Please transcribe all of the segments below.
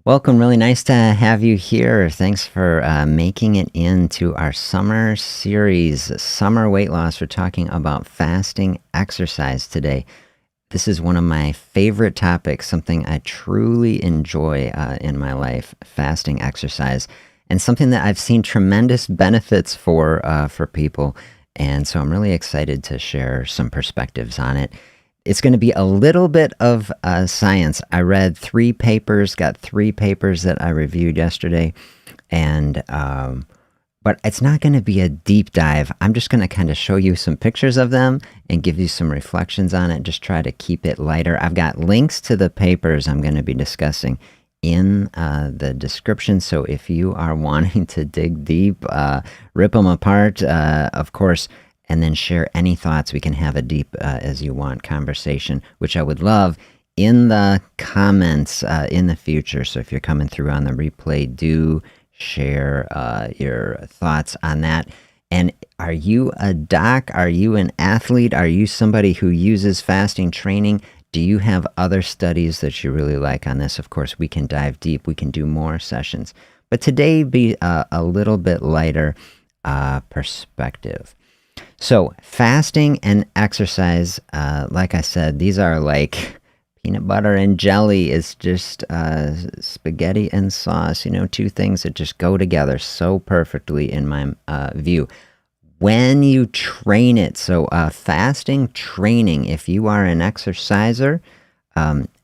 Welcome. Really nice to have you here. Thanks for making it into our summer series, Summer Weight Loss. We're talking about fasting exercise today. This is one of my favorite topics, something I truly enjoy in my life, fasting exercise, and something that I've seen tremendous benefits for people. And so I'm really excited to share some perspectives on it. It's going to be a little bit of science. I read 3 papers, got 3 papers that I reviewed yesterday, and but it's not going to be a deep dive. I'm just going to kind of show you some pictures of them and give you some reflections on it. Just try to keep it lighter. I've got links to the papers I'm going to be discussing in the description. So if you are wanting to dig deep, rip them apart, of course, and then share any thoughts. We can have a deep as you want conversation, which I would love in the comments in the future. So if you're coming through on the replay, do share your thoughts on that. And are you a doc? Are you an athlete? Are you somebody who uses fasting training? Do you have other studies that you really like on this? Of course, we can dive deep. We can do more sessions. But today be a little bit lighter perspective. So fasting and exercise, like I said, these are like peanut butter and jelly. Is just spaghetti and sauce, 2 things that just go together so perfectly in my view. When you train it, so fasting training, if you are an exerciser,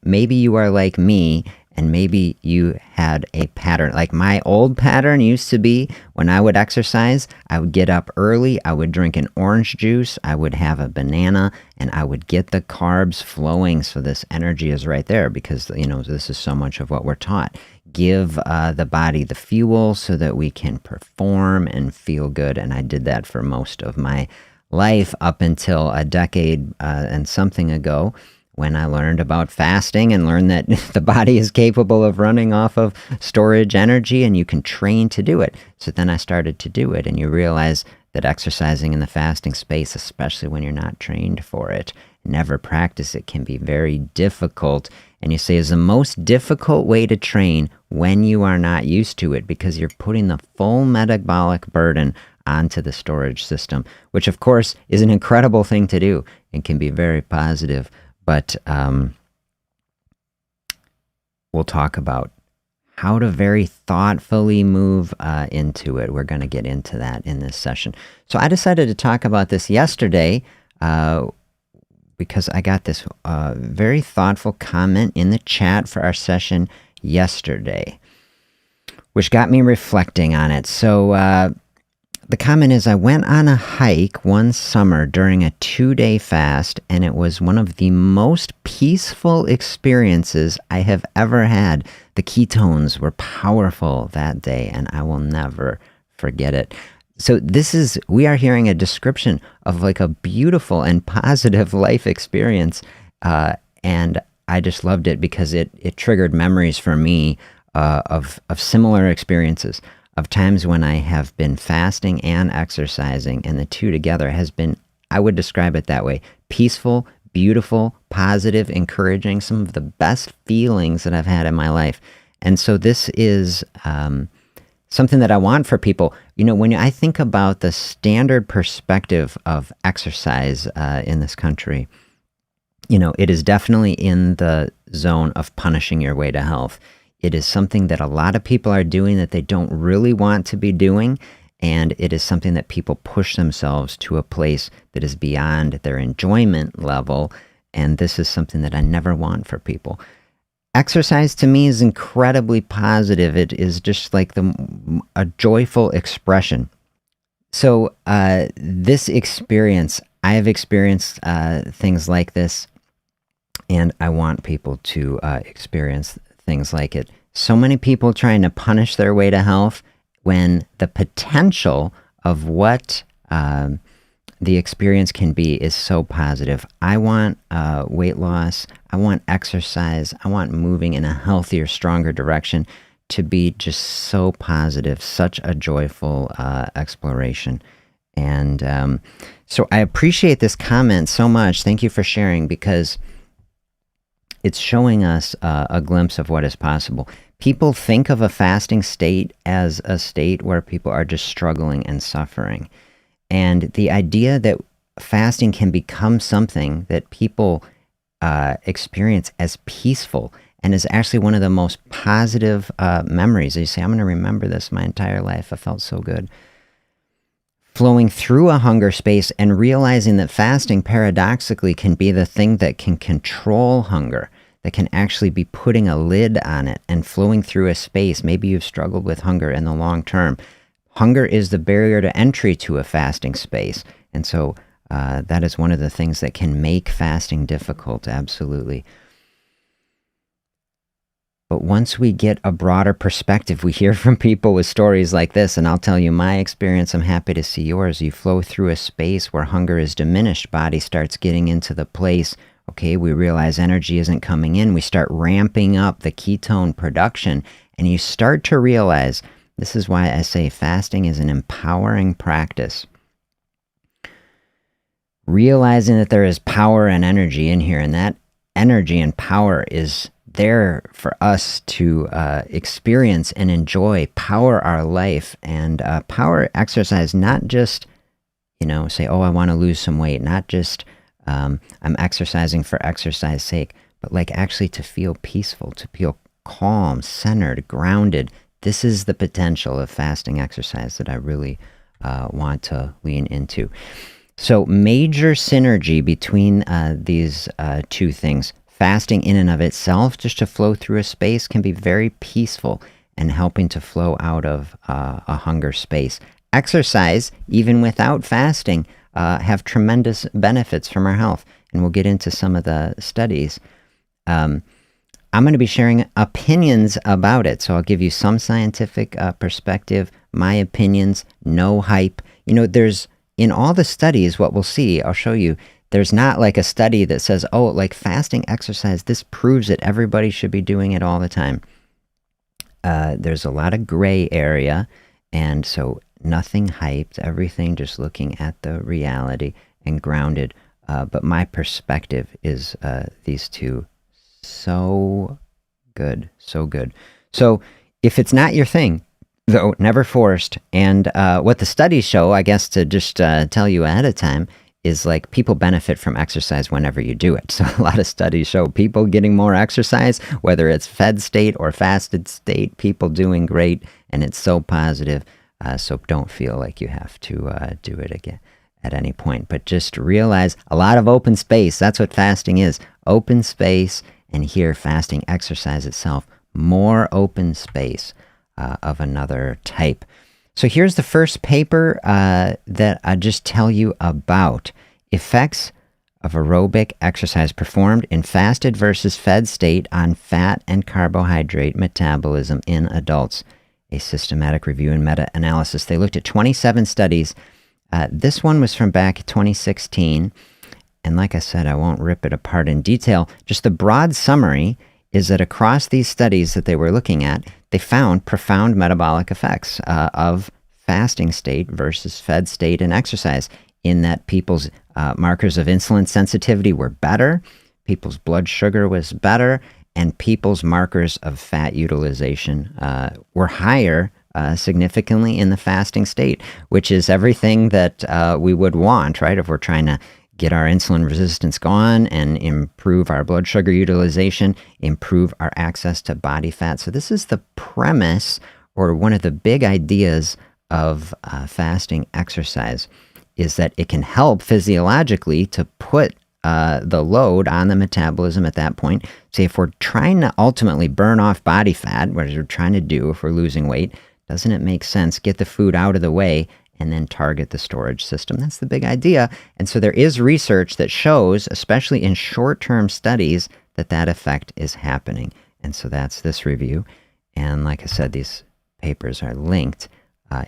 maybe you are like me, and maybe you had a pattern. Like my old pattern used to be when I would exercise, I would get up early, I would drink an orange juice, I would have a banana, and I would get the carbs flowing so this energy is right there because, this is so much of what we're taught. Give the body the fuel so that we can perform and feel good. And I did that for most of my life up until a decade and something ago, when I learned about fasting and learned that the body is capable of running off of storage energy and you can train to do it. So then I started to do it, and you realize that exercising in the fasting space, especially when you're not trained for it, never practice it, can be very difficult. And you say is the most difficult way to train when you are not used to it, because you're putting the full metabolic burden onto the storage system, which of course is an incredible thing to do and can be very positive. But we'll talk about how to very thoughtfully move into it. We're going to get into that in this session. So I decided to talk about this yesterday because I got this very thoughtful comment in the chat for our session yesterday, which got me reflecting on it. So the comment is, I went on a hike one summer during a 2-day fast, and it was one of the most peaceful experiences I have ever had. The ketones were powerful that day, and I will never forget it. So we are hearing a description of like a beautiful and positive life experience, and I just loved it because it triggered memories for me of similar experiences, of times when I have been fasting and exercising, and the two together has been, I would describe it that way, peaceful, beautiful, positive, encouraging, some of the best feelings that I've had in my life. And so this is something that I want for people. When I think about the standard perspective of exercise in this country, it is definitely in the zone of punishing your way to health. It is something that a lot of people are doing that they don't really want to be doing, and it is something that people push themselves to a place that is beyond their enjoyment level, and this is something that I never want for people. Exercise to me is incredibly positive. It is just like a joyful expression. So this experience, I have experienced things like this, and I want people to experience things like it. So many people trying to punish their way to health when the potential of what the experience can be is so positive. I want weight loss. I want exercise. I want moving in a healthier, stronger direction to be just so positive, such a joyful exploration. And so I appreciate this comment so much. Thank you for sharing, because it's showing us a glimpse of what is possible. People think of a fasting state as a state where people are just struggling and suffering. And the idea that fasting can become something that people experience as peaceful and is actually one of the most positive memories. You say, I'm going to remember this my entire life. I felt so good. Flowing through a hunger space and realizing that fasting paradoxically can be the thing that can control hunger, that can actually be putting a lid on it and flowing through a space. Maybe you've struggled with hunger in the long term. Hunger is the barrier to entry to a fasting space. And so that is one of the things that can make fasting difficult, absolutely. But once we get a broader perspective, we hear from people with stories like this, and I'll tell you my experience, I'm happy to see yours. You flow through a space where hunger is diminished, body starts getting into the place, okay, we realize energy isn't coming in, we start ramping up the ketone production, and you start to realize, this is why I say fasting is an empowering practice. Realizing that there is power and energy in here, and that energy and power is there for us to experience and enjoy, power our life, and power exercise, not just, say, oh, I want to lose some weight, not just I'm exercising for exercise sake, but like actually to feel peaceful, to feel calm, centered, grounded. This is the potential of fasting exercise that I really want to lean into. So major synergy between these two things. Fasting in and of itself, just to flow through a space, can be very peaceful and helping to flow out of a hunger space. Exercise, even without fasting, have tremendous benefits from our health. And we'll get into some of the studies. I'm going to be sharing opinions about it. So I'll give you some scientific perspective, my opinions, no hype. There's, in all the studies, what we'll see, I'll show you, there's not like a study that says, oh, like fasting exercise, this proves that everybody should be doing it all the time. There's a lot of gray area, and so nothing hyped, everything just looking at the reality and grounded. But my perspective is these two, so good, so good. So if it's not your thing, though, never forced, and what the studies show, I guess to just tell you ahead of time, is like people benefit from exercise whenever you do it. So a lot of studies show people getting more exercise, whether it's fed state or fasted state, people doing great, and it's so positive. So don't feel like you have to do it again at any point, but just realize a lot of open space. That's what fasting is, open space. And here, fasting exercise itself, more open space of another type. So here's the first paper that I just tell you about. Effects of aerobic exercise performed in fasted versus fed state on fat and carbohydrate metabolism in adults. A systematic review and meta-analysis. They looked at 27 studies. This one was from back 2016. And like I said, I won't rip it apart in detail. Just the broad summary is that across these studies that they were looking at, they found profound metabolic effects of fasting state versus fed state and exercise, in that people's markers of insulin sensitivity were better, people's blood sugar was better, and people's markers of fat utilization were higher significantly in the fasting state, which is everything that we would want, right? If we're trying to get our insulin resistance gone and improve our blood sugar utilization, improve our access to body fat. So this is the premise, or one of the big ideas of fasting exercise, is that it can help physiologically to put the load on the metabolism at that point. Say if we're trying to ultimately burn off body fat, what we're trying to do if we're losing weight, doesn't it make sense, get the food out of the way and then target the storage system? That's the big idea. And so there is research that shows, especially in short-term studies, that effect is happening. And so that's this review. And like I said, these papers are linked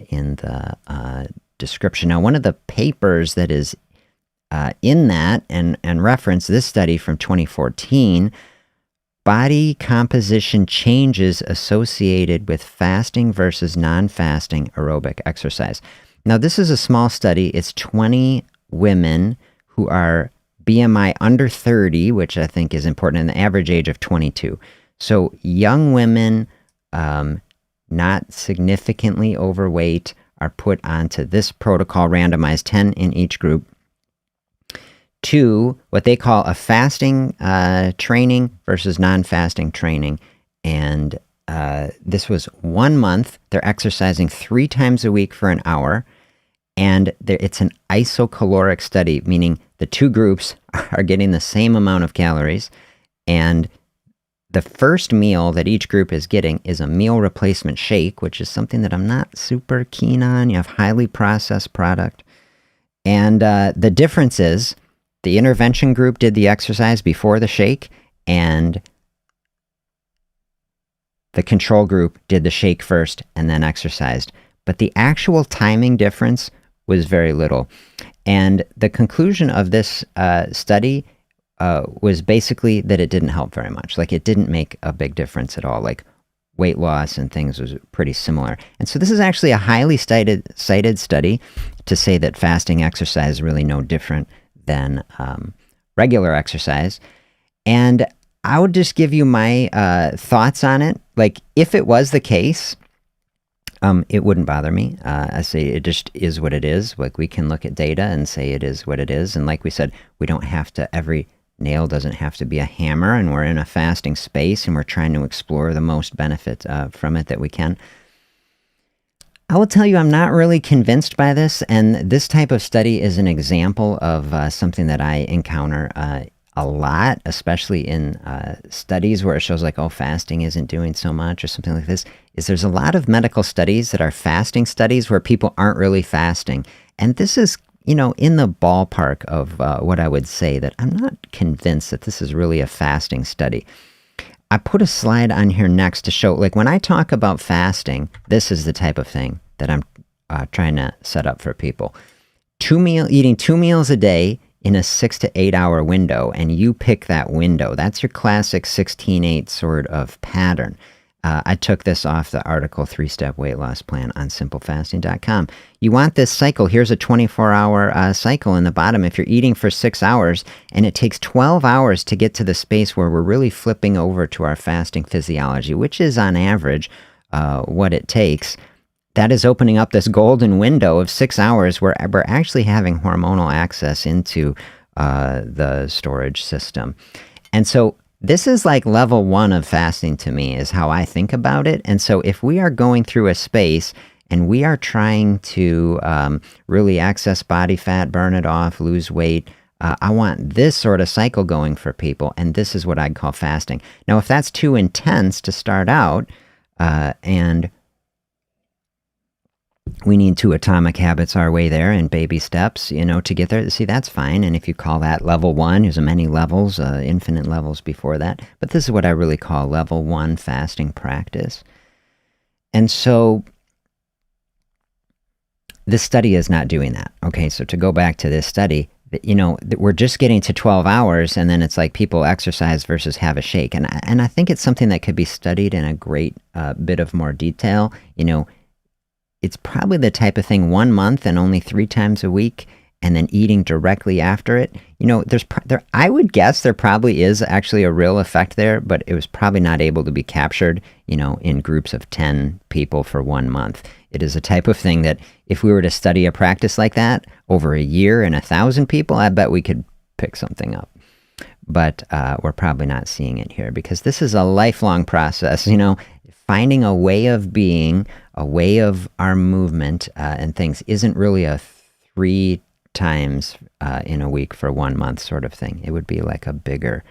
in the description. Now, one of the papers that is in that and reference this study from 2014, body composition changes associated with fasting versus non-fasting aerobic exercise. Now, this is a small study. It's 20 women who are BMI under 30, which I think is important, and the average age of 22. So young women not significantly overweight are put onto this protocol, randomized 10 in each group, to what they call a fasting training versus non-fasting training. And this was 1 month. They're exercising 3 times a week for an hour. And it's an isocaloric study, meaning the two groups are getting the same amount of calories. And the first meal that each group is getting is a meal replacement shake, which is something that I'm not super keen on. You have highly processed product. And the difference is the intervention group did the exercise before the shake, and the control group did the shake first and then exercised. But the actual timing difference was very little. And the conclusion of this study was basically that it didn't help very much. Like, it didn't make a big difference at all. Like, weight loss and things was pretty similar. And so this is actually a highly cited study to say that fasting exercise is really no different than regular exercise. And I would just give you my thoughts on it. Like, if it was the case, it wouldn't bother me. I say it just is what it is. Like, we can look at data and say it is what it is. And like we said, we don't have to, every nail doesn't have to be a hammer, and we're in a fasting space and we're trying to explore the most benefit from it that we can. I will tell you, I'm not really convinced by this, and this type of study is an example of something that I encounter a lot, especially in studies where it shows like, oh, fasting isn't doing so much or something like this, is there's a lot of medical studies that are fasting studies where people aren't really fasting. And this is, you know, in the ballpark of what I would say that I'm not convinced that this is really a fasting study. I put a slide on here next to show, like, when I talk about fasting, this is the type of thing that I'm trying to set up for people. Eating 2 meals a day in a 6 to 8 hour window, and you pick that window. That's your classic 16-8 sort of pattern. I took this off the article 3-Step Weight Loss Plan on simplefasting.com. You want this cycle. Here's a 24-hour cycle in the bottom. If you're eating for 6 hours and it takes 12 hours to get to the space where we're really flipping over to our fasting physiology, which is on average what it takes, that is opening up this golden window of 6 hours where we're actually having hormonal access into the storage system. And so this is like level 1 of fasting to me, is how I think about it. And so if we are going through a space and we are trying to really access body fat, burn it off, lose weight, I want this sort of cycle going for people. And this is what I'd call fasting. Now, if that's too intense to start out, and we need to atomic habits our way there in baby steps, you know, to get there. See, that's fine. And if you call that level 1, there's many levels, infinite levels before that. But this is what I really call level 1 fasting practice. And so this study is not doing that. Okay, so to go back to this study, you know, we're just getting to 12 hours, and then it's like people exercise versus have a shake. And I think it's something that could be studied in a great bit of more detail. You know, it's probably the type of thing 1 month and only 3 times a week, and then eating directly after it. You know, I would guess there probably is actually a real effect there, but it was probably not able to be captured, you know, in groups of 10 people for 1 month. It is a type of thing that if we were to study a practice like that over a year and 1,000 people, I bet we could pick something up. But we're probably not seeing it here because this is a lifelong process, you know. Finding a way of being, a way of our movement and things isn't really a 3 times in a week for 1 month sort of thing. It would be like a bigger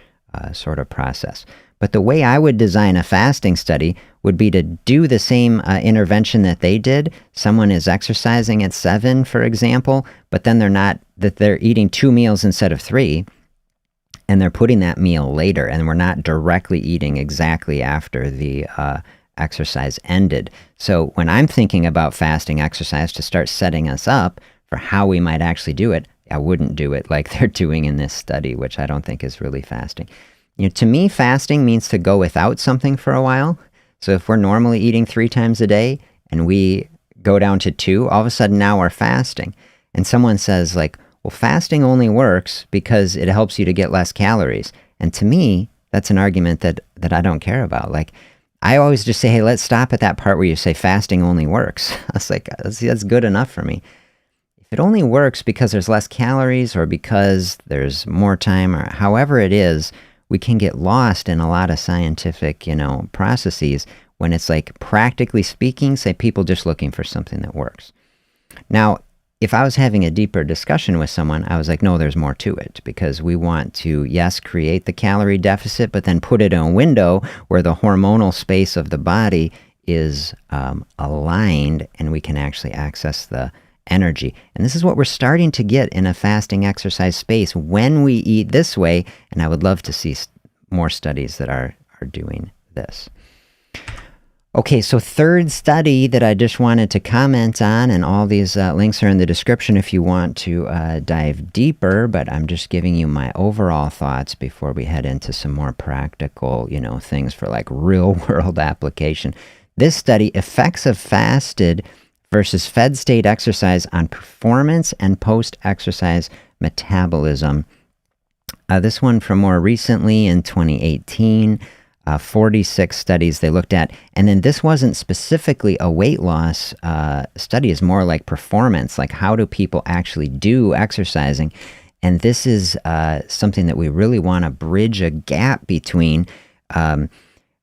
sort of process. But the way I would design a fasting study would be to do the same intervention that they did. Someone is exercising at 7, for example, but then they're eating 2 meals instead of 3. And they're putting that meal later, and we're not directly eating exactly after the exercise ended. So when I'm thinking about fasting exercise to start setting us up for how we might actually do it, I wouldn't do it like they're doing in this study, which I don't think is really fasting. You know, to me, fasting means to go without something for a while. So if we're normally eating 3 times a day and we go down to 2, all of a sudden now we're fasting. And someone says like, well, fasting only works because it helps you to get less calories. And to me, that's an argument that I don't care about. Like, I always just say, hey, let's stop at that part where you say fasting only works. I was like, that's good enough for me. If it only works because there's less calories or because there's more time or however it is, we can get lost in a lot of scientific, processes when it's like, practically speaking, say people just looking for something that works. Now, if I was having a deeper discussion with someone, I was like, no, there's more to it, because we want to, yes, create the calorie deficit, but then put it in a window where the hormonal space of the body is aligned and we can actually access the energy. And this is what we're starting to get in a fasting exercise space when we eat this way. And I would love to see more studies that are doing this. Okay, so third study that I just wanted to comment on, and all these links are in the description if you want to dive deeper, but I'm just giving you my overall thoughts before we head into some more practical, things for like real world application. This study, effects of fasted versus fed state exercise on performance and post-exercise metabolism. This one from more recently in 2018. 46 studies they looked at. And then this wasn't specifically a weight loss study. It's more like performance, like how do people actually do exercising. And this is something that we really want to bridge a gap between,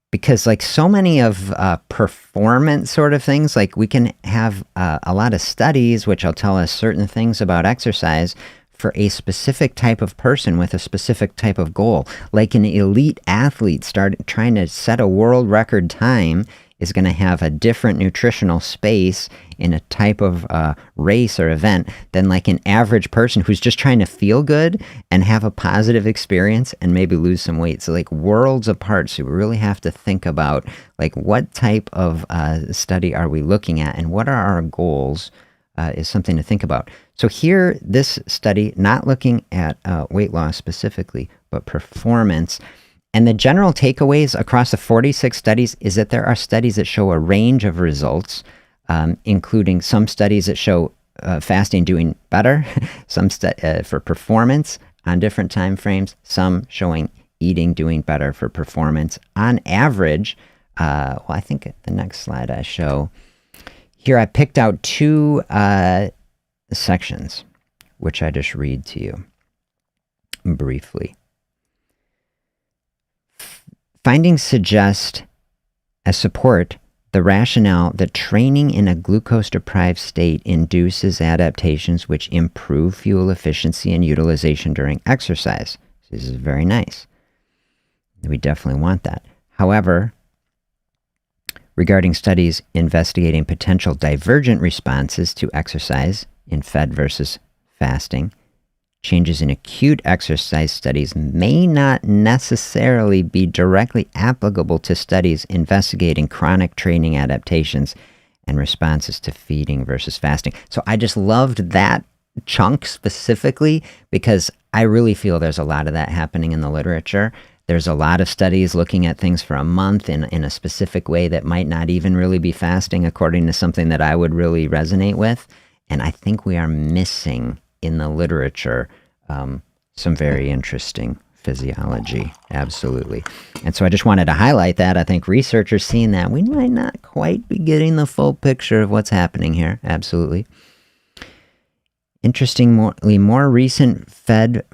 because like so many of performance sort of things, like we can have a lot of studies which will tell us certain things about exercise for a specific type of person with a specific type of goal. Like an elite athlete trying to set a world record time is going to have a different nutritional space in a type of race or event than like an average person who's just trying to feel good and have a positive experience and maybe lose some weight. So like worlds apart. So we really have to think about like what type of study are we looking at and what are our goals is something to think about. So here, this study, not looking at weight loss specifically, but performance. And the general takeaways across the 46 studies is that there are studies that show a range of results, including some studies that show fasting doing better, some for performance on different time frames, some showing eating doing better for performance. On average, I think the next slide I show, here I picked out two sections, which I just read to you briefly. Findings suggest as support the rationale that training in a glucose-deprived state induces adaptations which improve fuel efficiency and utilization during exercise. So this is very nice. We definitely want that. However, regarding studies investigating potential divergent responses to exercise in fed versus fasting, changes in acute exercise studies may not necessarily be directly applicable to studies investigating chronic training adaptations and responses to feeding versus fasting. So I just loved that chunk specifically because I really feel there's a lot of that happening in the literature. There's a lot of studies looking at things for a month in a specific way that might not even really be fasting according to something that I would really resonate with. And I think we are missing in the literature some very interesting physiology. Absolutely. And so I just wanted to highlight that. I think researchers seeing that we might not quite be getting the full picture of what's happening here. Absolutely. Interestingly, more recent fed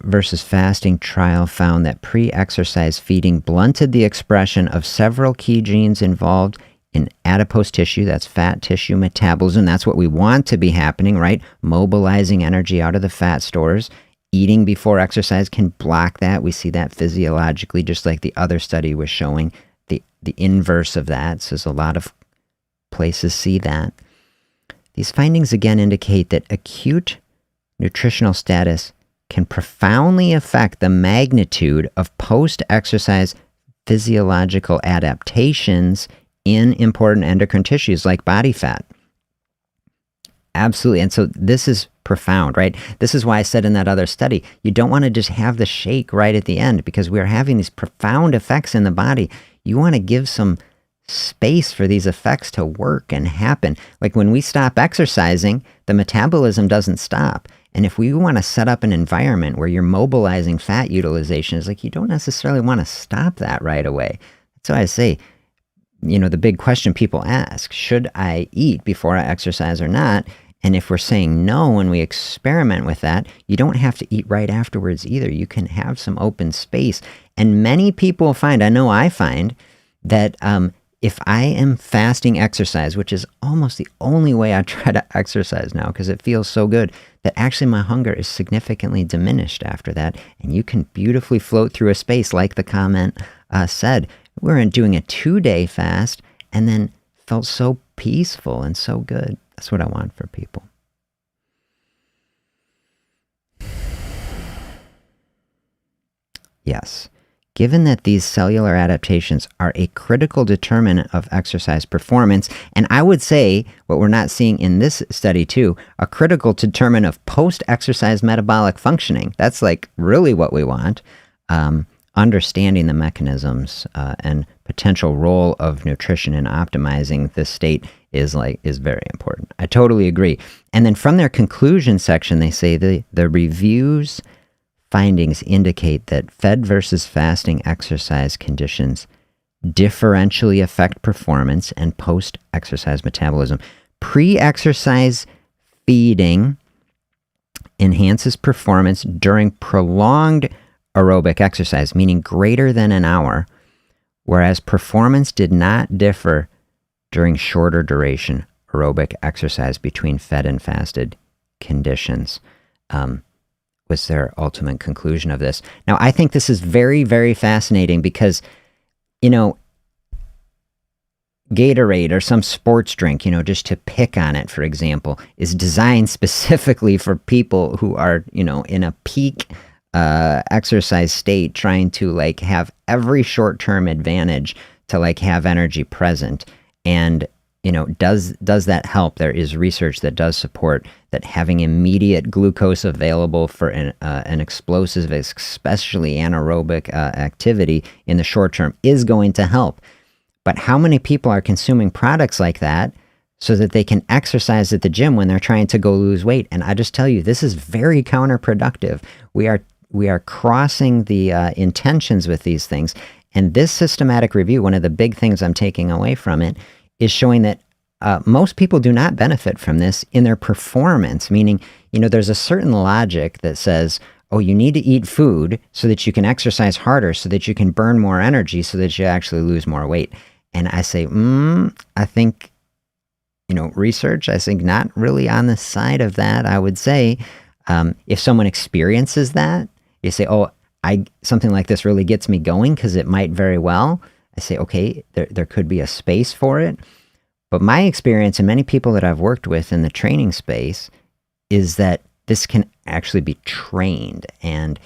versus fasting trial found that pre-exercise feeding blunted the expression of several key genes involved in adipose tissue, that's fat tissue metabolism. That's what we want to be happening, right? Mobilizing energy out of the fat stores. Eating before exercise can block that. We see that physiologically, just like the other study was showing the inverse of that. So a lot of places see that. These findings again indicate that acute nutritional status can profoundly affect the magnitude of post-exercise physiological adaptations in important endocrine tissues like body fat. Absolutely. And so this is profound, right? This is why I said in that other study, you don't want to just have the shake right at the end because we're having these profound effects in the body. You want to give some space for these effects to work and happen. Like when we stop exercising, the metabolism doesn't stop. And if we want to set up an environment where you're mobilizing fat utilization, it's like you don't necessarily want to stop that right away. That's why I say the big question people ask, should I eat before I exercise or not? And if we're saying no when we experiment with that, you don't have to eat right afterwards either. You can have some open space. And many people find, I know I find, that if I am fasting exercise, which is almost the only way I try to exercise now because it feels so good, that actually my hunger is significantly diminished after that. And you can beautifully float through a space like the comment said. We're doing a 2-day fast and then felt so peaceful and so good. That's what I want for people. Yes. Given that these cellular adaptations are a critical determinant of exercise performance, and I would say, what we're not seeing in this study too, a critical determinant of post-exercise metabolic functioning. That's like really what we want. Understanding the mechanisms and potential role of nutrition in optimizing this state is very important. I totally agree. And then from their conclusion section, they say the review's findings indicate that fed versus fasting exercise conditions differentially affect performance and post-exercise metabolism. Pre-exercise feeding enhances performance during prolonged aerobic exercise, meaning greater than an hour, whereas performance did not differ during shorter duration aerobic exercise between fed and fasted conditions. Was their ultimate conclusion of this. Now, I think this is very, very fascinating because, Gatorade or some sports drink, just to pick on it, for example, is designed specifically for people who are, in a peak exercise state, trying to have every short-term advantage to have energy present. And does that help? There is research that does support that having immediate glucose available for an explosive, especially anaerobic activity in the short term is going to help. But how many people are consuming products like that so that they can exercise at the gym when they're trying to go lose weight? And I just tell you, this is very counterproductive. We are crossing the intentions with these things. And this systematic review, one of the big things I'm taking away from it, is showing that most people do not benefit from this in their performance, meaning, there's a certain logic that says, oh, you need to eat food so that you can exercise harder, so that you can burn more energy, so that you actually lose more weight. And I say, I think, research, I think not really on the side of that. I would say if someone experiences that, you say, oh, something like this really gets me going because it might very well. I say, okay, there could be a space for it. But my experience and many people that I've worked with in the training space is that this can actually be trained. And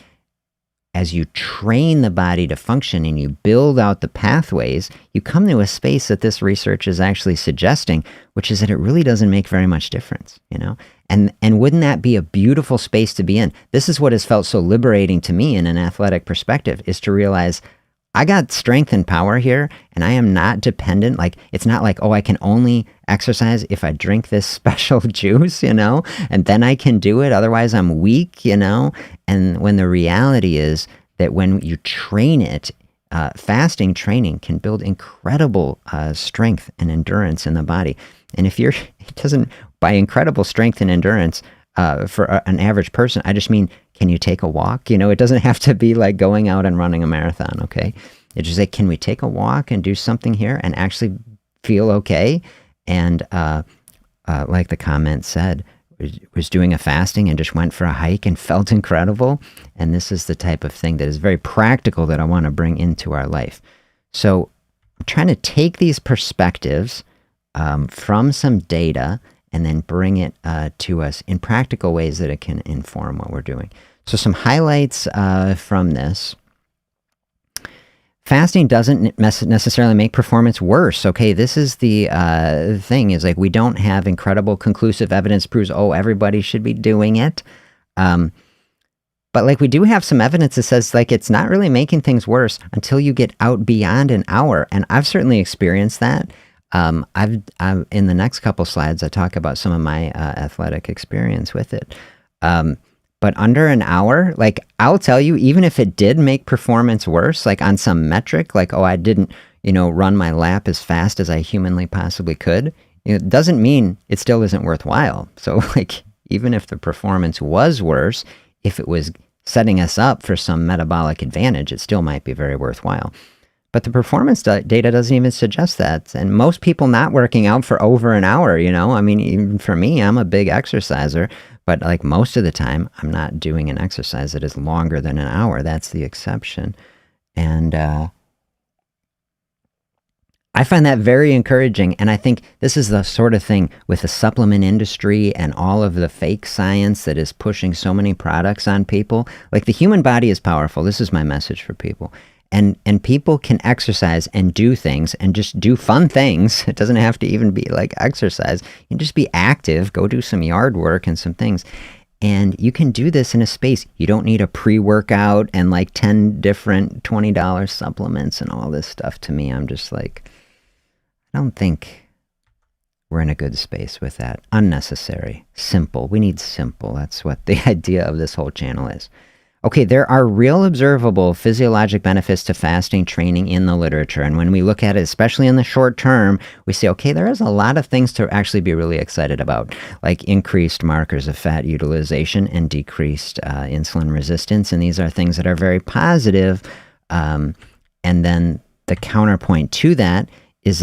as you train the body to function and you build out the pathways, you come to a space that this research is actually suggesting, which is that it really doesn't make very much difference, And wouldn't that be a beautiful space to be in? This is what has felt so liberating to me in an athletic perspective, is to realize I got strength and power here, and I am not dependent. It's not like, oh, I can only exercise if I drink this special juice, and then I can do it. Otherwise, I'm weak, And when the reality is that when you train it, fasting training can build incredible strength and endurance in the body. And it doesn't, by incredible strength and endurance, for an average person, I just mean, can you take a walk? It doesn't have to be like going out and running a marathon, okay? It's just like, can we take a walk and do something here and actually feel okay? And like the comment said, was doing a fasting and just went for a hike and felt incredible. And this is the type of thing that is very practical that I want to bring into our life. So I'm trying to take these perspectives from some data and then bring it to us in practical ways that it can inform what we're doing. So some highlights from this. Fasting doesn't necessarily make performance worse. Okay, this is the thing, is we don't have incredible conclusive evidence proves, oh, everybody should be doing it. But we do have some evidence that says it's not really making things worse until you get out beyond an hour. And I've certainly experienced that. I've in the next couple slides, I talk about some of my athletic experience with it. But under an hour, I'll tell you, even if it did make performance worse, on some metric, oh, I didn't, run my lap as fast as I humanly possibly could, it doesn't mean it still isn't worthwhile. So like, even if the performance was worse, if it was setting us up for some metabolic advantage, it still might be very worthwhile. But the performance data doesn't even suggest that. And most people not working out for over an hour, I mean, even for me, I'm a big exerciser, but like most of the time, I'm not doing an exercise that is longer than an hour. That's the exception. And I find that very encouraging. And I think this is the sort of thing with the supplement industry and all of the fake science that is pushing so many products on people. Like, the human body is powerful. This is my message for people. And people can exercise and do things and just do fun things. It doesn't have to even be like exercise. You can just be active, go do some yard work and some things. And you can do this in a space. You don't need a pre-workout and like 10 different $20 supplements and all this stuff. To me, I'm just like, I don't think we're in a good space with that. Unnecessary. Simple. We need simple. That's what the idea of this whole channel is. Okay, there are real observable physiologic benefits to fasting training in the literature. And when we look at it, especially in the short term, we say, okay, there is a lot of things to actually be really excited about, like increased markers of fat utilization and decreased insulin resistance. And these are things that are very positive. And then the counterpoint to that is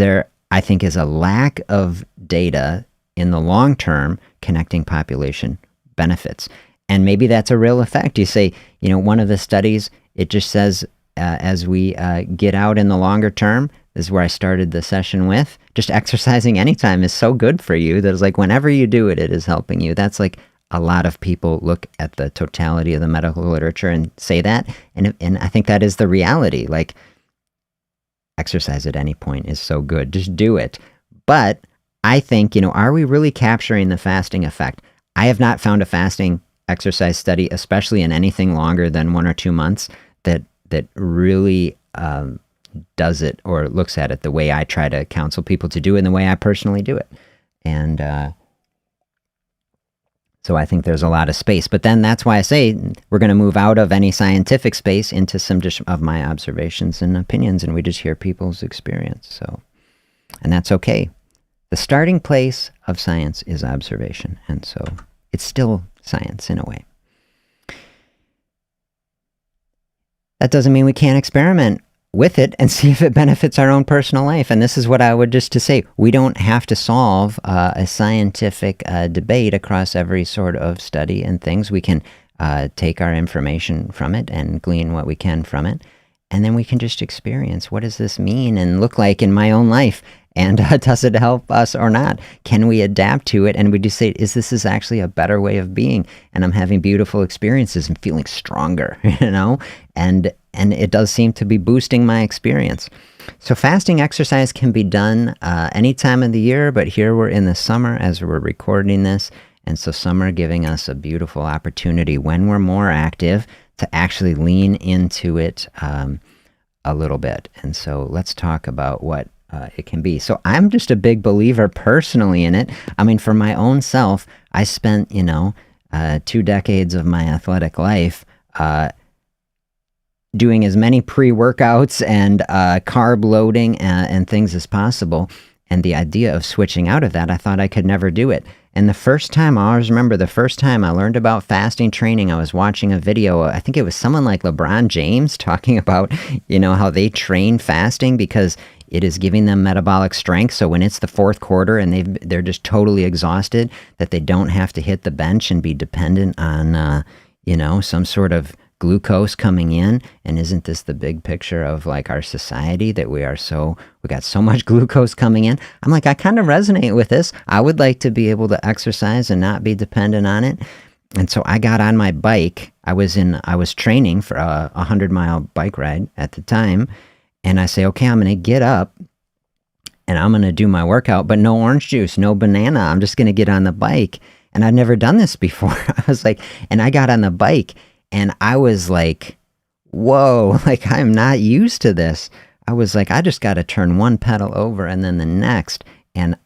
I think, is a lack of data in the long term connecting population benefits. And maybe that's a real effect. You say, one of the studies, it just says, as we get out in the longer term, this is where I started the session with, just exercising anytime is so good for you that it's like whenever you do it, it is helping you. That's like a lot of people look at the totality of the medical literature and say that. And I think that is the reality. Like, exercise at any point is so good. Just do it. But I think, are we really capturing the fasting effect? I have not found a fasting exercise study, especially in anything longer than 1 or 2 months, that really does it or looks at it the way I try to counsel people to do it and the way I personally do it. And so I think there's a lot of space. But then that's why I say we're going to move out of any scientific space into some just of my observations and opinions, and we just hear people's experience. So, and that's okay. The starting place of science is observation, and so it's still science in a way. That doesn't mean we can't experiment with it and see if it benefits our own personal life. And this is what I would just to say. We don't have to solve a scientific debate across every sort of study and things. We can take our information from it and glean what we can from it. And then we can just experience, what does this mean and look like in my own life? And does it help us or not? Can we adapt to it? And we just say, this is actually a better way of being? And I'm having beautiful experiences and feeling stronger, And it does seem to be boosting my experience. So fasting exercise can be done any time of the year, but here we're in the summer as we're recording this. And so summer giving us a beautiful opportunity when we're more active to actually lean into it a little bit. And so let's talk about what it can be. So I'm just a big believer personally in it. I mean, for my own self, I spent, 2 decades of my athletic life doing as many pre-workouts and carb loading and things as possible. And the idea of switching out of that, I thought I could never do it. And the first time, I always remember the first time I learned about fasting training, I was watching a video. I think it was someone like LeBron James talking about, how they train fasting because it is giving them metabolic strength. So when it's the fourth quarter and they're just totally exhausted, that they don't have to hit the bench and be dependent on, some sort of glucose coming in. And isn't this the big picture of like our society, that we got so much glucose coming in? I'm like, I kind of resonate with this. I would like to be able to exercise and not be dependent on it. And so I got on my bike. I was training for a 100-mile bike ride at the time. And I say, okay, I'm going to get up and I'm going to do my workout, but no orange juice, no banana. I'm just going to get on the bike. And I'd never done this before. I was like, and I got on the bike and I was like, whoa, like I'm not used to this. I was like, I just got to turn one pedal over and then the next. And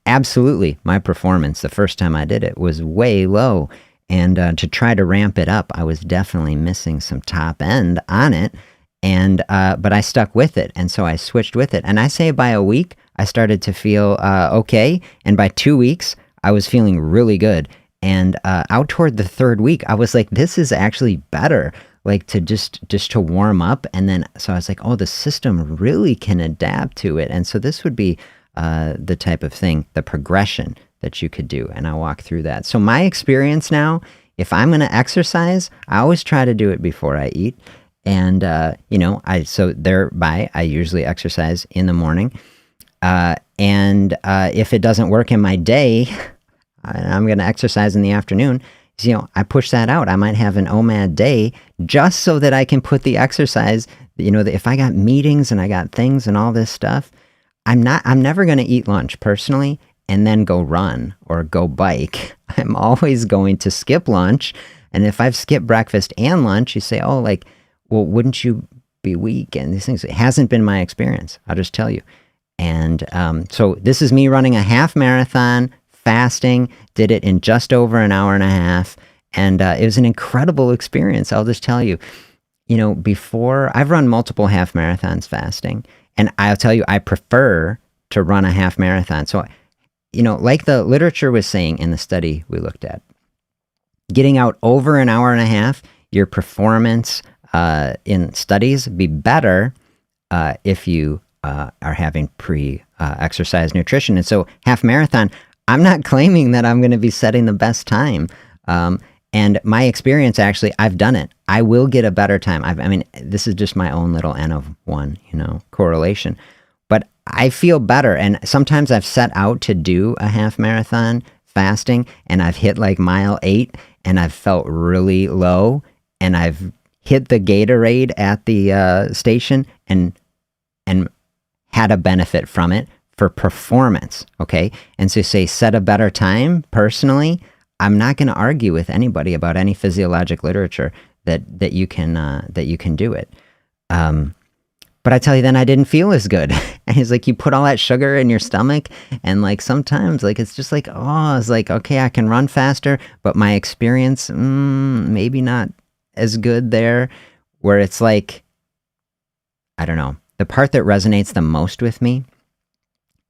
absolutely, my performance the first time I did it was way low. And to try to ramp it up, I was definitely missing some top end on it. And but I stuck with it, and so I switched with it. And I say by a week, I started to feel okay, and by 2 weeks, I was feeling really good. And out toward the third week, I was like, this is actually better, like to just to warm up. And then so I was like, oh, the system really can adapt to it. And so this would be the type of thing, the progression that you could do. And I'll walk through that. So my experience now, if I'm going to exercise, I always try to do it before I eat. And, so thereby I usually exercise in the morning. And if it doesn't work in my day, I'm going to exercise in the afternoon. So, I push that out. I might have an OMAD day just so that I can put the exercise, if I got meetings and I got things and all this stuff, I'm never going to eat lunch personally and then go run or go bike. I'm always going to skip lunch. And if I've skipped breakfast and lunch, you say, oh, like, well, wouldn't you be weak? And these things, it hasn't been my experience. I'll just tell you. And so this is me running a half marathon, fasting, did it in just over an hour and a half. And it was an incredible experience. I'll just tell you, before I've run multiple half marathons fasting, and I'll tell you, I prefer to run a half marathon. So, like the literature was saying in the study we looked at, getting out over an hour and a half, your performance in studies be better if you are having pre-exercise nutrition. And so half marathon, I'm not claiming that I'm going to be setting the best time. And my experience, actually, I've done it. I will get a better time. I mean, this is just my own little N of 1, correlation. But I feel better. And sometimes I've set out to do a half marathon fasting, and I've hit like mile 8, and I've felt really low, and I've hit the Gatorade at the station and had a benefit from it for performance, okay? And so say set a better time. Personally, I'm not going to argue with anybody about any physiologic literature that you can do it. But I tell you, then I didn't feel as good. And it's like you put all that sugar in your stomach, and like sometimes like it's just like, oh, it's like, okay, I can run faster, but my experience maybe not as good there, where it's like, I don't know. The part that resonates the most with me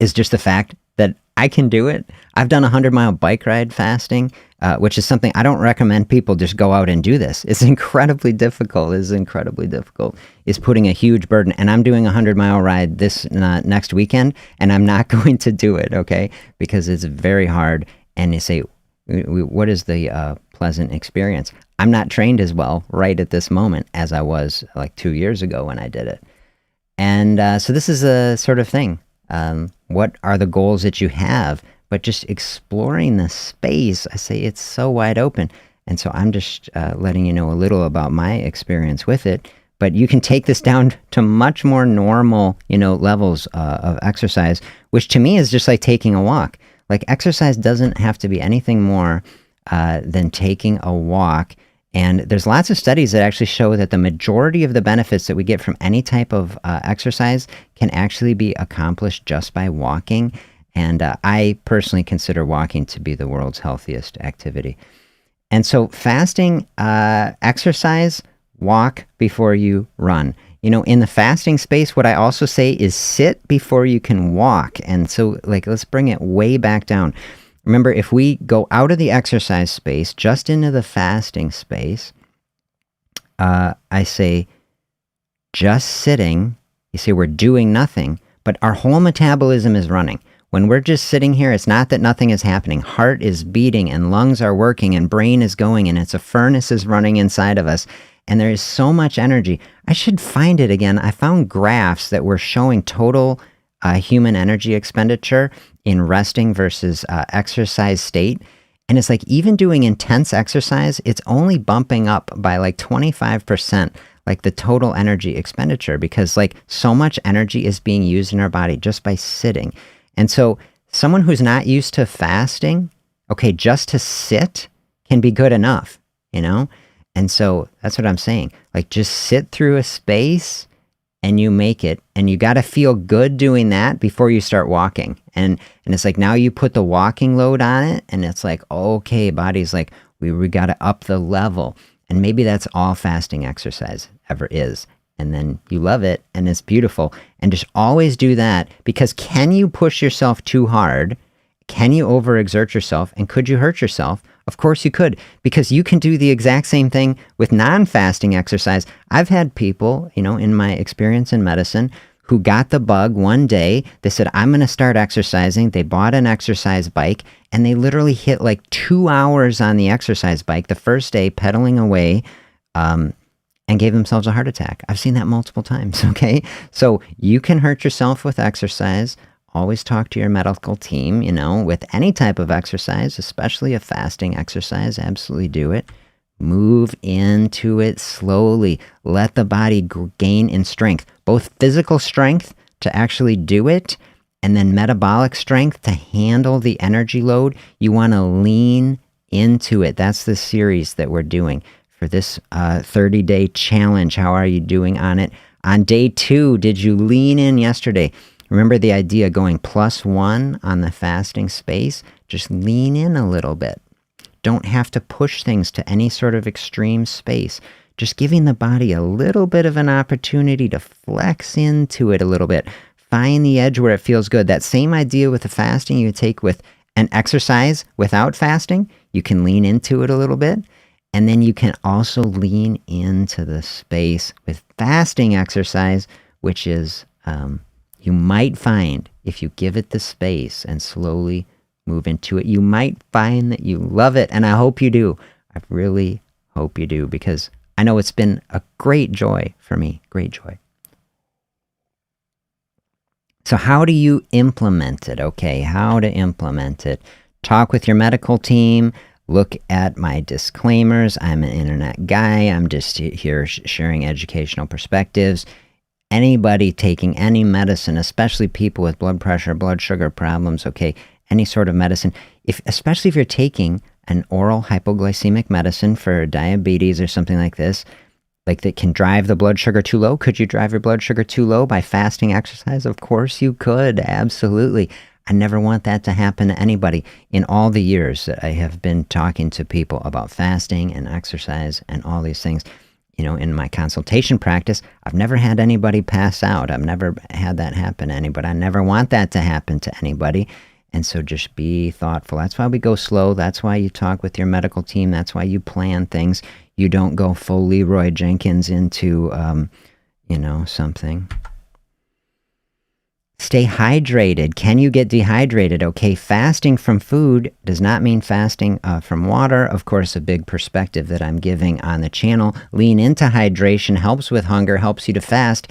is just the fact that I can do it. I've done a 100-mile bike ride fasting, which is something I don't recommend people just go out and do this. It's incredibly difficult. It's putting a huge burden. And I'm doing a 100-mile ride this next weekend, and I'm not going to do it, okay? Because it's very hard. And you say, what is the pleasant experience? I'm not trained as well right at this moment as I was like 2 years ago when I did it. And so this is a sort of thing. What are the goals that you have? But just exploring the space, I say it's so wide open. And so I'm just letting you know a little about my experience with it. But you can take this down to much more normal, levels of exercise, which to me is just like taking a walk. Like exercise doesn't have to be anything more than taking a walk. And there's lots of studies that actually show that the majority of the benefits that we get from any type of exercise can actually be accomplished just by walking. And I personally consider walking to be the world's healthiest activity. And so fasting, exercise, walk before you run. In the fasting space, what I also say is sit before you can walk. And so let's bring it way back down. Remember, if we go out of the exercise space, just into the fasting space, I say, just sitting, you say we're doing nothing, but our whole metabolism is running. When we're just sitting here, it's not that nothing is happening. Heart is beating and lungs are working and brain is going and it's a furnace is running inside of us. And there is so much energy. I should find it again. I found graphs that were showing total human energy expenditure in resting versus exercise state. And it's like even doing intense exercise, it's only bumping up by like 25%, like the total energy expenditure, because like so much energy is being used in our body just by sitting. And so someone who's not used to fasting, okay, just to sit can be good enough, And so that's what I'm saying. Like just sit through a space and you make it, and you got to feel good doing that before you start walking. And it's like now you put the walking load on it, and it's like, okay, body's like, we got to up the level. And maybe that's all fasting exercise ever is. and then you love it, and it's beautiful. And just always do that, because can you push yourself too hard? Can you overexert yourself? And could you hurt yourself? Of course you could, because you can do the exact same thing with non-fasting exercise. I've had people, in my experience in medicine, who got the bug one day. They said, I'm going to start exercising. They bought an exercise bike, and they literally hit like 2 hours on the exercise bike the first day, pedaling away, and gave themselves a heart attack. I've seen that multiple times, okay? So you can hurt yourself with exercise. Always talk to your medical team, with any type of exercise, especially a fasting exercise. Absolutely do it. Move into it slowly. Let the body gain in strength, both physical strength to actually do it, and then metabolic strength to handle the energy load. You want to lean into it. That's the series that we're doing for this 30-day challenge. How are you doing on it? On day 2, did you lean in yesterday? Remember the idea going +1 on the fasting space? Just lean in a little bit. Don't have to push things to any sort of extreme space. Just giving the body a little bit of an opportunity to flex into it a little bit. Find the edge where it feels good. That same idea with the fasting you take with an exercise without fasting. You can lean into it a little bit. And then you can also lean into the space with fasting exercise, which is, you might find, if you give it the space and slowly move into it, you might find that you love it. And I hope you do. I really hope you do, because I know it's been a great joy for me. Great joy. So how do you implement it? Okay, how to implement it. Talk with your medical team. Look at my disclaimers. I'm an internet guy. I'm just here sharing educational perspectives. Anybody taking any medicine, especially people with blood pressure, blood sugar problems, okay, any sort of medicine, especially if you're taking an oral hypoglycemic medicine for diabetes or something like this, like that can drive the blood sugar too low. Could you drive your blood sugar too low by fasting exercise? Of course you could, absolutely. I never want that to happen to anybody. In all the years that I have been talking to people about fasting and exercise and all these things, in my consultation practice, I've never had anybody pass out. I've never had that happen to anybody. I never want that to happen to anybody. And so just be thoughtful. That's why we go slow. That's why you talk with your medical team. That's why you plan things. You don't go full Leroy Jenkins into, something. Stay hydrated. Can you get dehydrated? Okay, fasting from food does not mean fasting from water. Of course, a big perspective that I'm giving on the channel. Lean into hydration, helps with hunger, helps you to fast.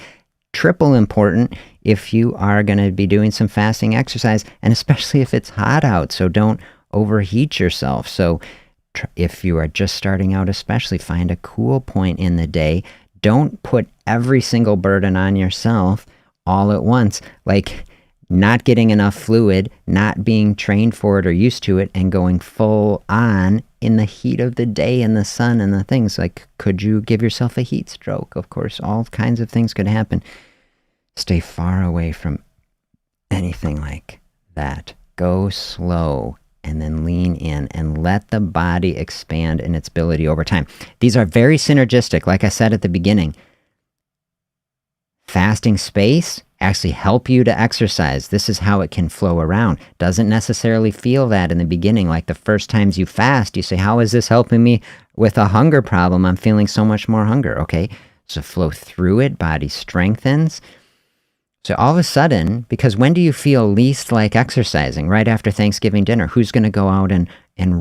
Triple important if you are going to be doing some fasting exercise, and especially if it's hot out, so don't overheat yourself. So if you are just starting out, especially find a cool point in the day. Don't put every single burden on yourself all at once, like not getting enough fluid, not being trained for it or used to it, and going full on in the heat of the day and the sun and the things. Like, could you give yourself a heat stroke? Of course, all kinds of things could happen. Stay far away from anything like that. Go slow and then lean in and let the body expand in its ability over time. These are very synergistic. Like I said at the beginning, fasting space actually help you to exercise. This is how it can flow around. Doesn't necessarily feel that in the beginning. Like the first times you fast, you say, how is this helping me with a hunger problem? I'm feeling so much more hunger. Okay, so flow through it, body strengthens. So all of a sudden, because when do you feel least like exercising? Right after Thanksgiving dinner. Who's going to go out and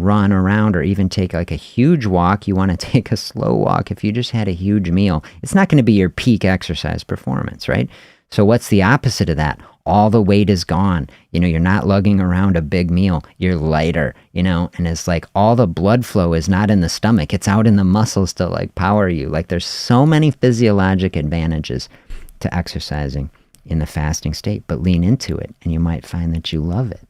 run around or even take like a huge walk? You want to take a slow walk. If you just had a huge meal, it's not going to be your peak exercise performance, right? So what's the opposite of that? All the weight is gone. You're not lugging around a big meal. You're lighter, and it's like all the blood flow is not in the stomach. It's out in the muscles to like power you. Like there's so many physiologic advantages to exercising in the fasting state, but lean into it and you might find that you love it.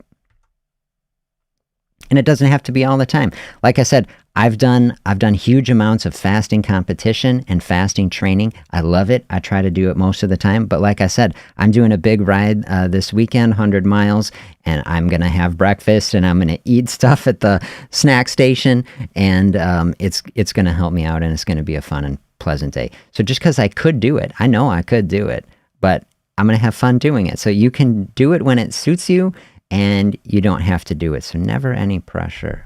And it doesn't have to be all the time. Like I said, I've done huge amounts of fasting competition and fasting training. I love it. I try to do it most of the time. But like I said, I'm doing a big ride this weekend, 100 miles, and I'm going to have breakfast and I'm going to eat stuff at the snack station. And it's going to help me out, and it's going to be a fun and pleasant day. So just because I could do it, I know I could do it, but I'm going to have fun doing it. So you can do it when it suits you, and you don't have to do it. So never any pressure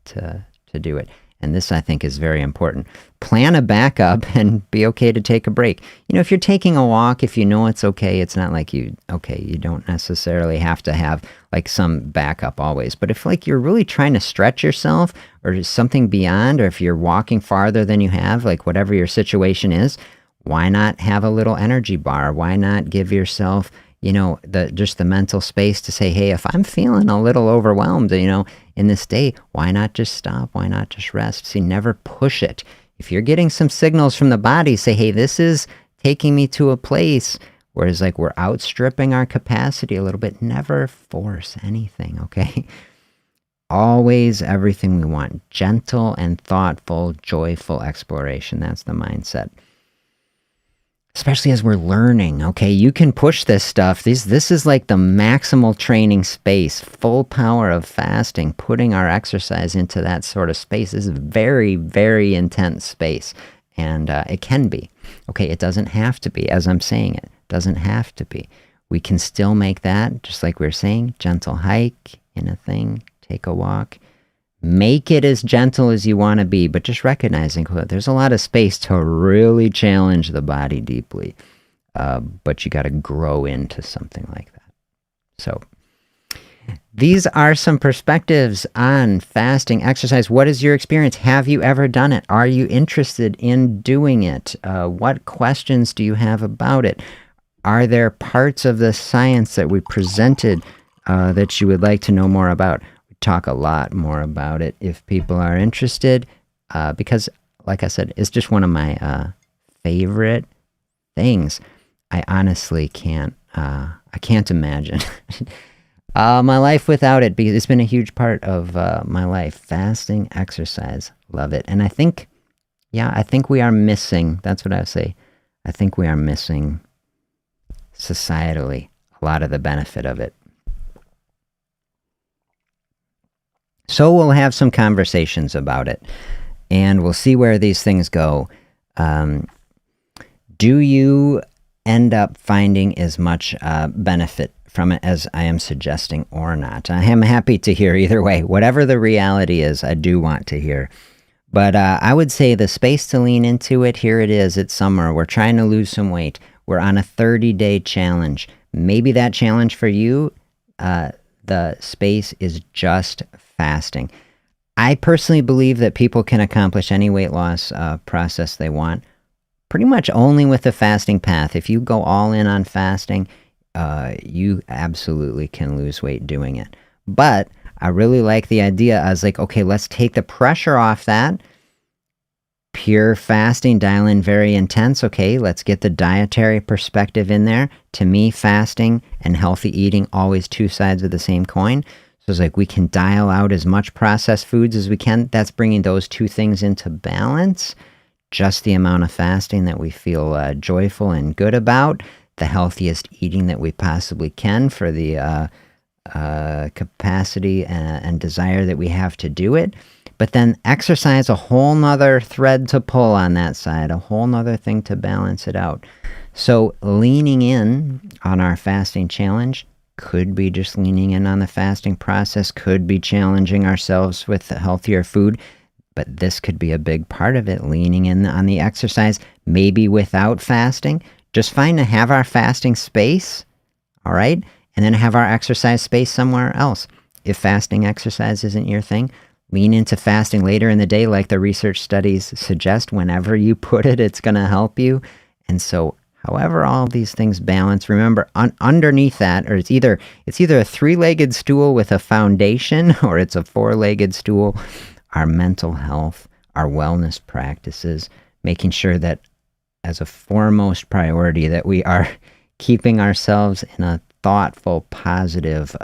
to do it. And this, I think, is very important. Plan a backup and be okay to take a break. You know, if you're taking a walk, if you know it's okay, it's not like you don't necessarily have to have like some backup always. But if like you're really trying to stretch yourself or something beyond, or if you're walking farther than you have, like whatever your situation is, why not have a little energy bar? Why not give yourself, you know, just the mental space to say, hey, if I'm feeling a little overwhelmed, you know, in this day, why not just stop? Why not just rest? See, never push it. If you're getting some signals from the body, say, hey, this is taking me to a place where it's like we're outstripping our capacity a little bit. Never force anything, okay? Always everything we want. Gentle and thoughtful, joyful exploration. That's the mindset. Especially as we're learning, okay? You can push this stuff. This is like the maximal training space, full power of fasting, putting our exercise into that sort of space. This is very, very intense space. And it can be. Okay, it doesn't have to be, as I'm saying it. Doesn't have to be. We can still make that, just like we were saying, gentle hike in a thing, take a walk. Make it as gentle as you want to be, but just recognizing there's a lot of space to really challenge the body deeply. But you got to grow into something like that. So these are some perspectives on fasting exercise. What is your experience? Have you ever done it? Are you interested in doing it? What questions do you have about it? Are there parts of the science that we presented that you would like to know more about? Talk a lot more about it if people are interested, because like I said, it's just one of my favorite things. I honestly can't imagine my life without it, because it's been a huge part of my life. Fasting, exercise, love it. And I think we are missing, that's what I would say, I think we are missing societally a lot of the benefit of it. So we'll have some conversations about it, and we'll see where these things go. Do you end up finding as much benefit from it as I am suggesting or not? I am happy to hear either way. Whatever the reality is, I do want to hear. But I would say the space to lean into it, here it is. It's summer. We're trying to lose some weight. We're on a 30-day challenge. Maybe that challenge for you, the space is just fasting. I personally believe that people can accomplish any weight loss process they want pretty much only with the fasting path. If you go all in on fasting, you absolutely can lose weight doing it. But I really like the idea. I was like, okay, let's take the pressure off that. Pure fasting, dial in very intense. Okay, let's get the dietary perspective in there. To me, fasting and healthy eating, always two sides of the same coin. So it's like we can dial out as much processed foods as we can. That's bringing those two things into balance. Just the amount of fasting that we feel joyful and good about. The healthiest eating that we possibly can for the capacity and desire that we have to do it. But then exercise, a whole nother thread to pull on that side. A whole nother thing to balance it out. So leaning in on our fasting challenge could be just leaning in on the fasting process, could be challenging ourselves with healthier food, but this could be a big part of it, leaning in on the exercise, maybe without fasting. Just fine to have our fasting space, all right, and then have our exercise space somewhere else. If fasting exercise isn't your thing, lean into fasting later in the day, like the research studies suggest. Whenever you put it, it's going to help you. And so however all these things balance, remember, underneath that, or it's either a three-legged stool with a foundation, or it's a four-legged stool, our mental health, our wellness practices, making sure that as a foremost priority that we are keeping ourselves in a thoughtful, positive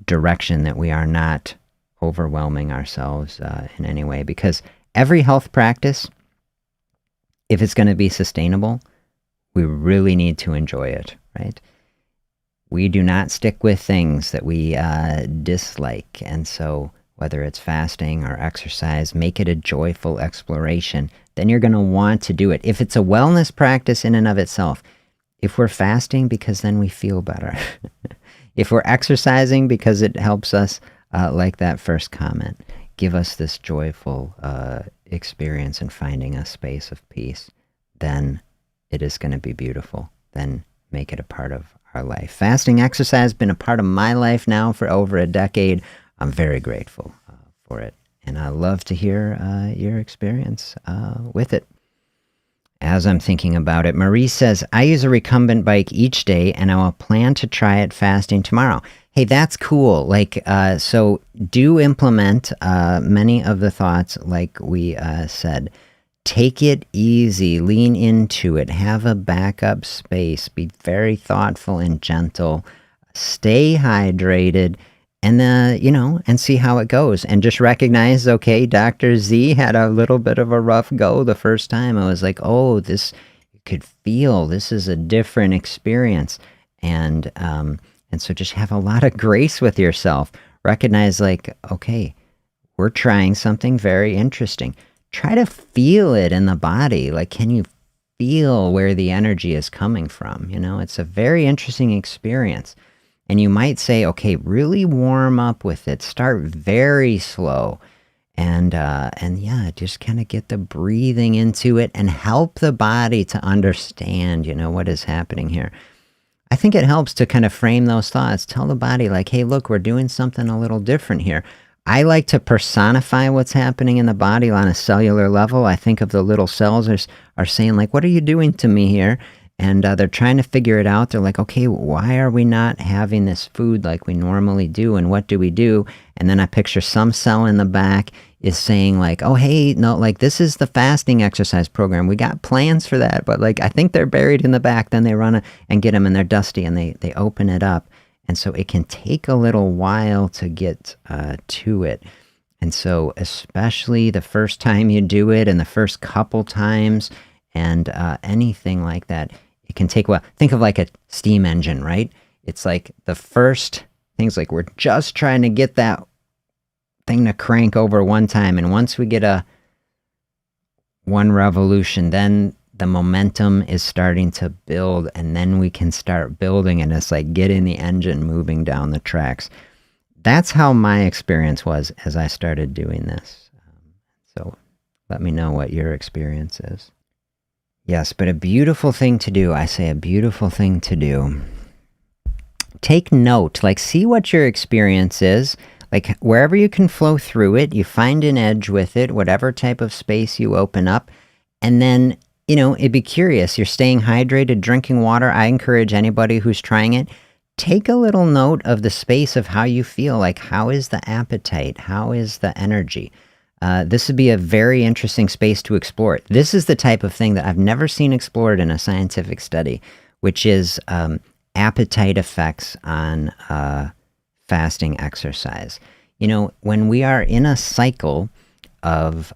direction, that we are not overwhelming ourselves in any way. Because every health practice, if it's going to be sustainable, we really need to enjoy it, right? We do not stick with things that we dislike. And so whether it's fasting or exercise, make it a joyful exploration. Then you're going to want to do it. If it's a wellness practice in and of itself, if we're fasting because then we feel better. If we're exercising because it helps us, like that first comment, give us this joyful experience in finding a space of peace, then it is going to be beautiful. Then make it a part of our life. Fasting exercise has been a part of my life now for over a decade. I'm very grateful for it. And I love to hear your experience with it. As I'm thinking about it, Marie says, I use a recumbent bike each day and I will plan to try it fasting tomorrow. Hey, that's cool. Like, so do implement many of the thoughts like we said. Take it easy, lean into it, have a backup space, be very thoughtful and gentle, stay hydrated, and and see how it goes. And just recognize, okay, Dr. Z had a little bit of a rough go the first time. I was like, oh, this, you could feel this is a different experience. And so just have a lot of grace with yourself. Recognize, like, okay, we're trying something very interesting. Try to feel it in the body. Like, can you feel where the energy is coming from? It's a very interesting experience. And you might say, okay, really warm up with it. Start very slow. And yeah, just kind of get the breathing into it and help the body to understand, what is happening here. I think it helps to kind of frame those thoughts. Tell the body, like, hey, look, we're doing something a little different here. I like to personify what's happening in the body on a cellular level. I think of the little cells are saying, like, what are you doing to me here? And they're trying to figure it out. They're like, okay, why are we not having this food like we normally do? And what do we do? And then I picture some cell in the back is saying, like, oh, hey, no, like, this is the fasting exercise program. We got plans for that. But, like, I think they're buried in the back. Then they run and get them, and they're dusty, and they open it up. And so it can take a little while to get to it. And so especially the first time you do it and the first couple times and anything like that, it can take a while. Think of like a steam engine, right? It's like the first things, like we're just trying to get that thing to crank over one time. And once we get one revolution, then the momentum is starting to build, and then we can start building, and it's like getting the engine moving down the tracks. That's how my experience was as I started doing this. So let me know what your experience is. Yes, but a beautiful thing to do. I say a beautiful thing to do. Take note, like, see what your experience is. Like, wherever you can flow through it, you find an edge with it, whatever type of space you open up, and then it'd be curious. You're staying hydrated, drinking water. I encourage anybody who's trying it, take a little note of the space of how you feel. Like, how is the appetite? How is the energy? This would be a very interesting space to explore. This is the type of thing that I've never seen explored in a scientific study, which is appetite effects on fasting exercise. When we are in a cycle of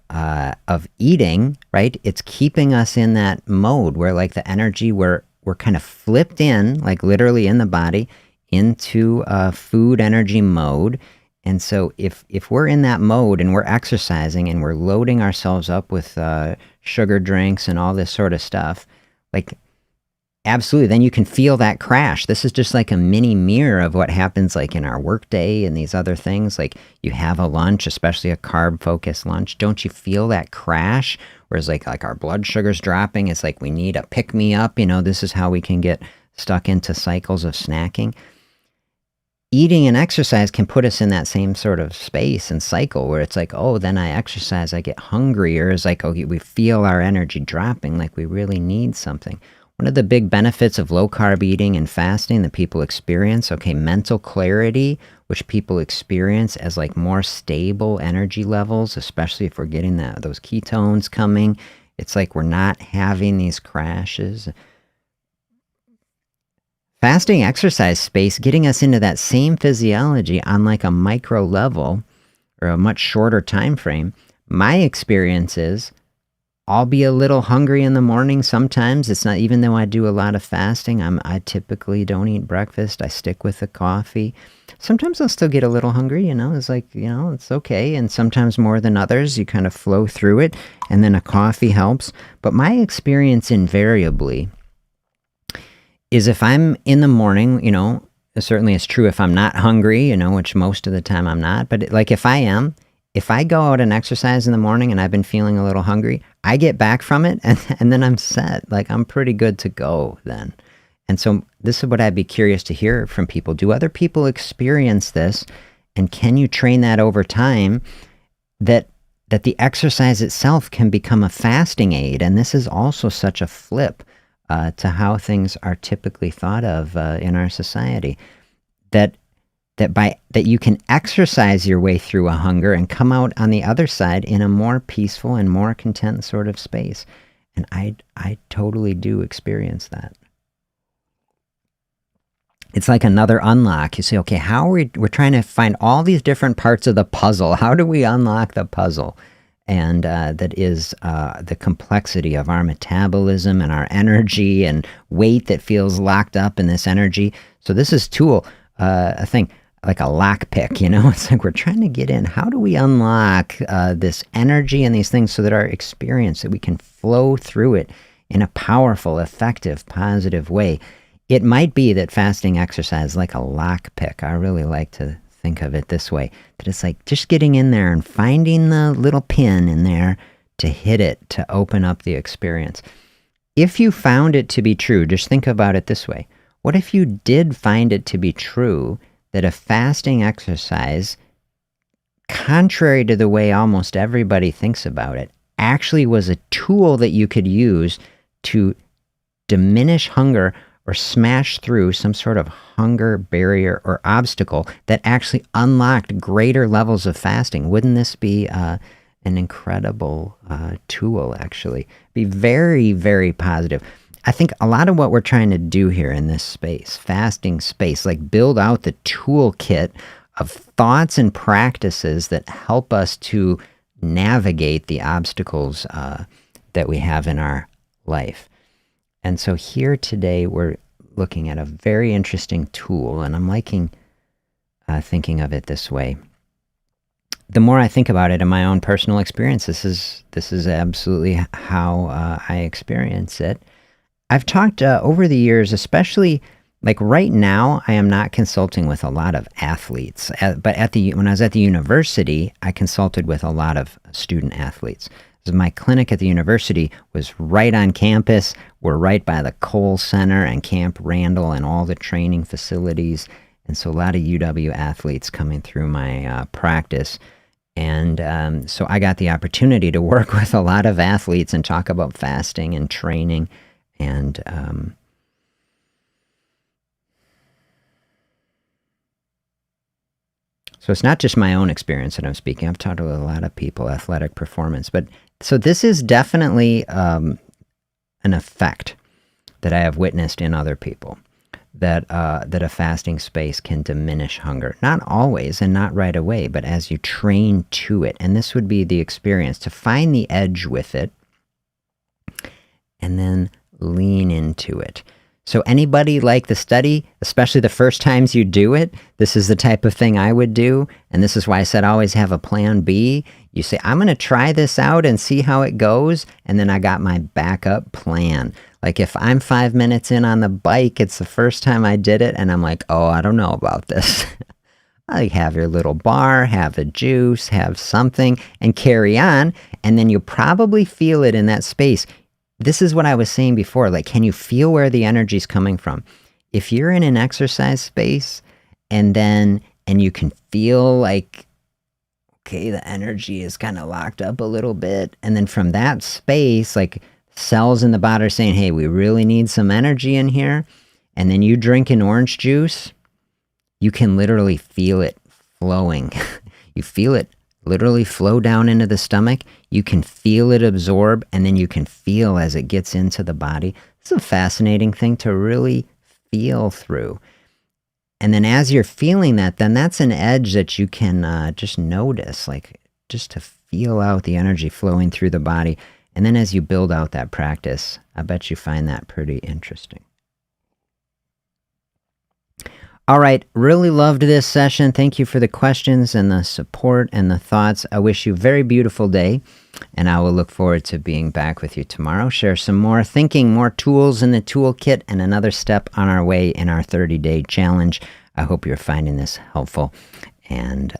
eating, right? It's keeping us in that mode where, like, the energy, we're kind of flipped in, like literally in the body, into food energy mode. And so if we're in that mode and we're exercising and we're loading ourselves up with sugar drinks and all this sort of stuff, like, absolutely, then you can feel that crash. This is just like a mini mirror of what happens, like, in our workday and these other things. Like, you have a lunch, especially a carb-focused lunch. Don't you feel that crash? Whereas like our blood sugar's dropping. It's like we need a pick-me-up. This is how we can get stuck into cycles of snacking. Eating and exercise can put us in that same sort of space and cycle where it's like, oh, then I exercise, I get hungrier. It's like, okay, we feel our energy dropping, like we really need something. One of the big benefits of low-carb eating and fasting that people experience, okay, mental clarity, which people experience as like more stable energy levels, especially if we're getting those ketones coming. It's like we're not having these crashes. Fasting exercise space, getting us into that same physiology on like a micro level or a much shorter time frame. My experience is I'll be a little hungry in the morning sometimes. It's not, even though I do a lot of fasting, I typically don't eat breakfast. I stick with the coffee. Sometimes I'll still get a little hungry, it's like, it's okay. And sometimes more than others, you kind of flow through it, and then a coffee helps. But my experience invariably is if I'm in the morning, certainly it's true if I'm not hungry, which most of the time I'm not, but like if I go out and exercise in the morning and I've been feeling a little hungry, I get back from it and then I'm set. Like I'm pretty good to go then. And so this is what I'd be curious to hear from people. Do other people experience this? And can you train that over time that the exercise itself can become a fasting aid? And this is also such a flip to how things are typically thought of in our society. That you can exercise your way through a hunger and come out on the other side in a more peaceful and more content sort of space. And I totally do experience that. It's like another unlock. You say, okay, we're trying to find all these different parts of the puzzle. How do we unlock the puzzle? And that is the complexity of our metabolism and our energy and weight that feels locked up in this energy. So this is a thing like a lockpick, It's like we're trying to get in. How do we unlock this energy and these things so that our experience, that we can flow through it in a powerful, effective, positive way? It might be that fasting exercise is like a lockpick. I really like to think of it this way, that it's like just getting in there and finding the little pin in there to hit it, to open up the experience. If you found it to be true, just think about it this way. What if you did find it to be true that a fasting exercise, contrary to the way almost everybody thinks about it, actually was a tool that you could use to diminish hunger or smash through some sort of hunger barrier or obstacle that actually unlocked greater levels of fasting? Wouldn't this be an incredible tool, actually? Be very, very positive. I think a lot of what we're trying to do here in this space, fasting space, like build out the toolkit of thoughts and practices that help us to navigate the obstacles that we have in our life. And so here today, we're looking at a very interesting tool, and I'm liking thinking of it this way. The more I think about it in my own personal experience, this is absolutely how I experience it. I've talked over the years, especially like right now, I am not consulting with a lot of athletes, but when I was at the university, I consulted with a lot of student athletes. My clinic at the university was right on campus. We're right by the Cole Center and Camp Randall and all the training facilities. And so a lot of UW athletes coming through my practice. And so I got the opportunity to work with a lot of athletes and talk about fasting and training. And so it's not just my own experience that I'm speaking. I've talked to a lot of people, athletic performance. But so this is definitely an effect that I have witnessed in other people, that a fasting space can diminish hunger. Not always and not right away, but as you train to it. And this would be the experience, to find the edge with it and then lean into it. So anybody like the study, especially the first times you do it, this is the type of thing I would do. And this is why I said always have a plan B. You say, I'm going to try this out and see how it goes. And then I got my backup plan. Like if I'm 5 minutes in on the bike, it's the first time I did it. And I'm like, oh, I don't know about this. Like have your little bar, have a juice, have something and carry on. And then you'll probably feel it in that space. This is what I was saying before, like, can you feel where the energy is coming from? If you're in an exercise space and you can feel like, okay, the energy is kind of locked up a little bit. And then from that space, like cells in the body are saying, hey, we really need some energy in here. And then you drink an orange juice, you can literally feel it flowing. You feel it literally flow down into the stomach. You can feel it absorb, and then you can feel as it gets into the body. It's a fascinating thing to really feel through. And then as you're feeling that, then that's an edge that you can just notice, like just to feel out the energy flowing through the body. And then as you build out that practice, I bet you find that pretty interesting. All right, really loved this session. Thank you for the questions and the support and the thoughts. I wish you a very beautiful day, and I will look forward to being back with you tomorrow. Share some more thinking, more tools in the toolkit, and another step on our way in our 30-day challenge. I hope you're finding this helpful, and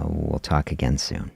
we'll talk again soon.